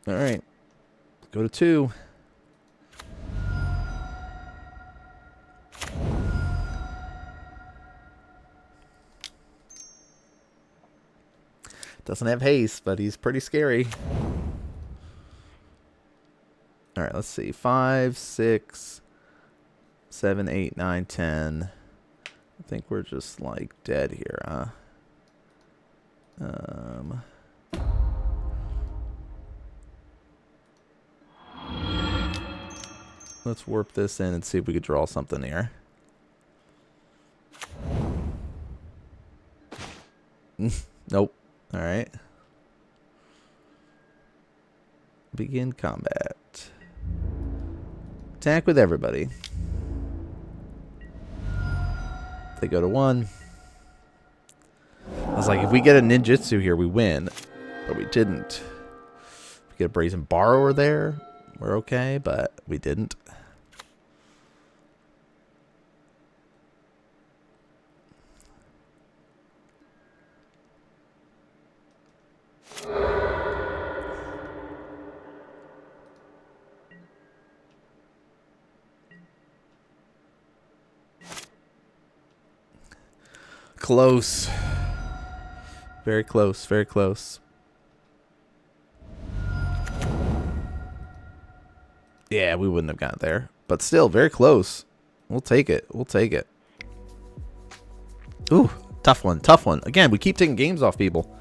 Speaker 1: All right, go to 2. Doesn't have haste, but he's pretty scary. All right, let's see. 5, 6, 7, 8, 9, 10. I think we're just like dead here, huh? Let's warp this in and see if we could draw something here. Nope. All right. Begin combat. Attack with everybody. They go to 1. I was like, if we get a ninjutsu here, we win. But we didn't. If we get a brazen borrower there, we're okay, but we didn't. Close. Very close, very close. Yeah, we wouldn't have gotten there. But still, very close. We'll take it. We'll take it. Ooh, tough one, tough one. Again, we keep taking games off people.